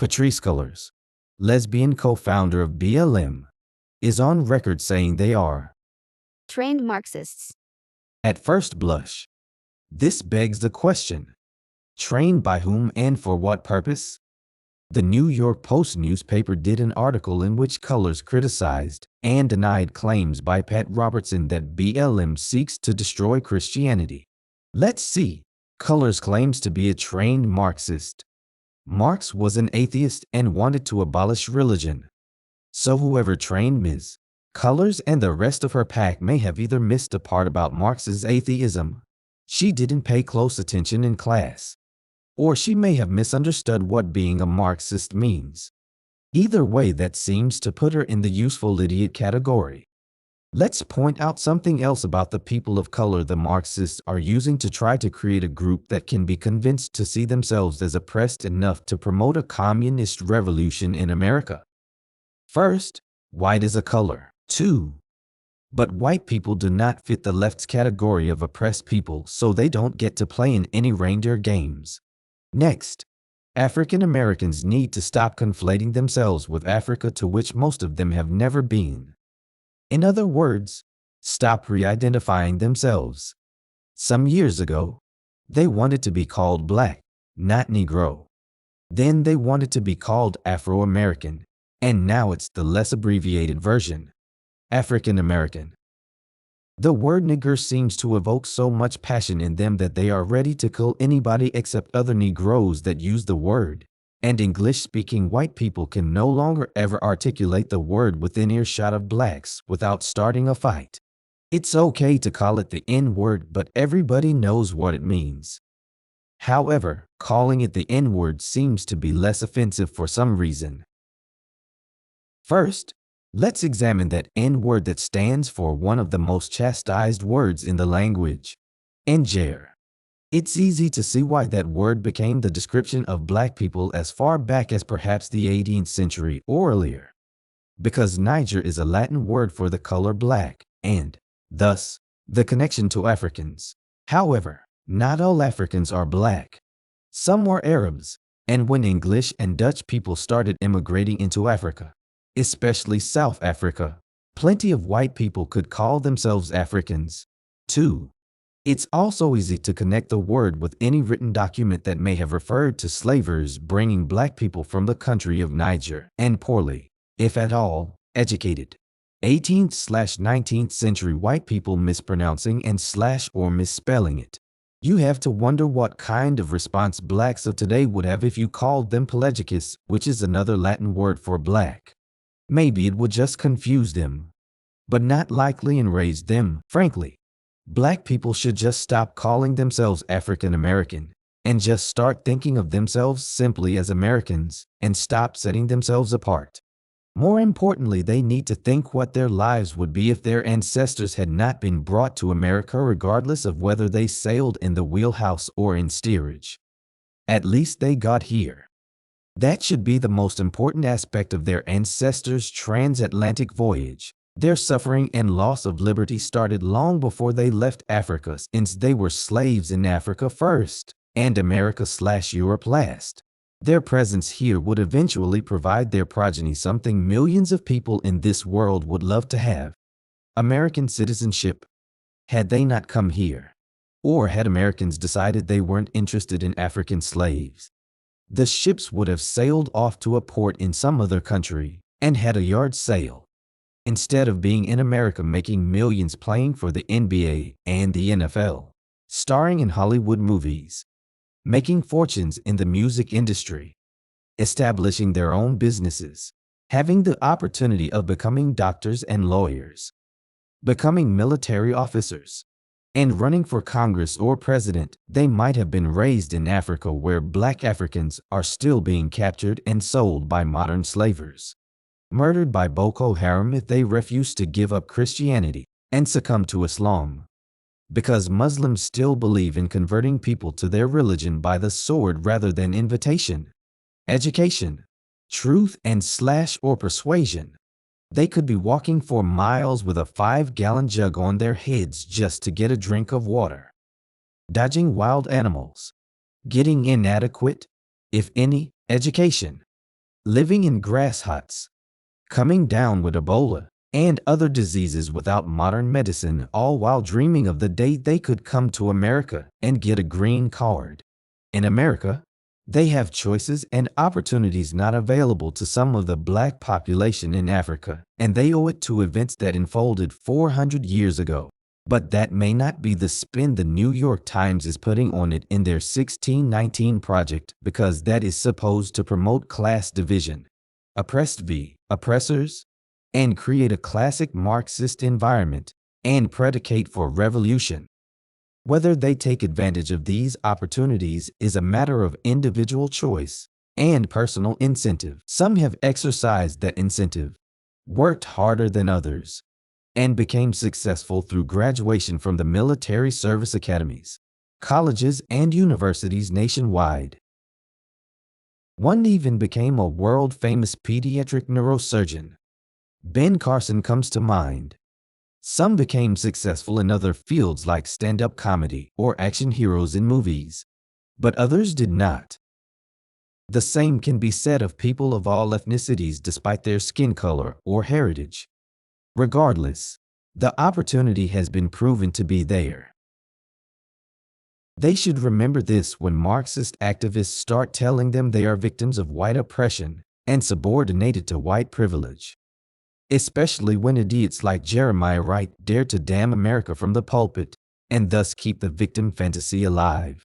Patrisse Cullors, lesbian co-founder of BLM, is on record saying they are trained Marxists. at first blush. This begs the question, trained by whom and for what purpose? The New York Post newspaper did an article in which Cullors criticized and denied claims by Pat Robertson that BLM seeks to destroy Christianity. Let's see. Cullors claims to be a trained Marxist. Marx was an atheist and wanted to abolish religion. So whoever trained Ms. Cullors and the rest of her pack may have either missed the part about Marx's atheism, she didn't pay close attention in class, or she may have misunderstood what being a Marxist means. Either way, that seems to put her in the useful idiot category. Let's point out something else about the people of color the Marxists are using to try to create a group that can be convinced to see themselves as oppressed enough to promote a communist revolution in America. First, white is a color. 2. But white people do not fit the left's category of oppressed people, so they don't get to play in any reindeer games. Next, African Americans need to stop conflating themselves with Africa, to which most of them have never been. In other words, stop re-identifying themselves. Some years ago, they wanted to be called Black, not Negro. Then they wanted to be called Afro-American, and now it's the less abbreviated version, African American. The word nigger seems to evoke so much passion in them that they are ready to kill anybody except other Negroes that use the word, and English-speaking white people can no longer ever articulate the word within earshot of blacks without starting a fight. It's okay to call it the N-word, but everybody knows what it means. However, calling it the N-word seems to be less offensive for some reason. First, let's examine that N-word that stands for one of the most chastised words in the language, Njer. It's easy to see why that word became the description of black people as far back as perhaps the 18th century or earlier. Because Niger is a Latin word for the color black, and, thus, the connection to Africans. However, not all Africans are black. Some were Arabs, and when English and Dutch people started immigrating into Africa, especially South Africa, plenty of white people could call themselves Africans, too. It's also easy to connect the word with any written document that may have referred to slavers bringing black people from the country of Niger and poorly, if at all, educated 18th/19th century white people mispronouncing and or misspelling it. You have to wonder what kind of response blacks of today would have if you called them Pelagicus, which is another Latin word for black. Maybe it would just confuse them, but not likely enrage them, frankly. Black people should just stop calling themselves African American and just start thinking of themselves simply as Americans and stop setting themselves apart. More importantly, they need to think what their lives would be if their ancestors had not been brought to America, regardless of whether they sailed in the wheelhouse or in steerage. At least they got here. That should be the most important aspect of their ancestors' transatlantic voyage. Their suffering and loss of liberty started long before they left Africa, since they were slaves in Africa first and America/Europe last. Their presence here would eventually provide their progeny something millions of people in this world would love to have: American citizenship. Had they not come here, or had Americans decided they weren't interested in African slaves, the ships would have sailed off to a port in some other country and had a yard sale, instead of being in America making millions playing for the NBA and the NFL, starring in Hollywood movies, making fortunes in the music industry, establishing their own businesses, having the opportunity of becoming doctors and lawyers, becoming military officers, and running for Congress or president. They might have been raised in Africa, where black Africans are still being captured and sold by modern slavers, murdered by Boko Haram if they refuse to give up Christianity and succumb to Islam. Because Muslims still believe in converting people to their religion by the sword rather than invitation, education, truth, and or persuasion. They could be walking for miles with a 5-gallon jug on their heads just to get a drink of water, dodging wild animals, getting inadequate, if any, education, living in grass huts, coming down with Ebola, and other diseases without modern medicine, all while dreaming of the day they could come to America and get a green card. In America, they have choices and opportunities not available to some of the black population in Africa, and they owe it to events that unfolded 400 years ago. But that may not be the spin the New York Times is putting on it in their 1619 project, because that is supposed to promote class division, oppressed v. oppressors, and create a classic Marxist environment and predicate for revolution. Whether they take advantage of these opportunities is a matter of individual choice and personal incentive. Some have exercised that incentive, worked harder than others, and became successful through graduation from the military service academies, colleges, and universities nationwide. One even became a world-famous pediatric neurosurgeon. Ben Carson comes to mind. Some became successful in other fields like stand-up comedy or action heroes in movies, but others did not. The same can be said of people of all ethnicities despite their skin color or heritage. Regardless, the opportunity has been proven to be there. They should remember this when Marxist activists start telling them they are victims of white oppression and subordinated to white privilege. Especially when idiots like Jeremiah Wright dare to damn America from the pulpit and thus keep the victim fantasy alive.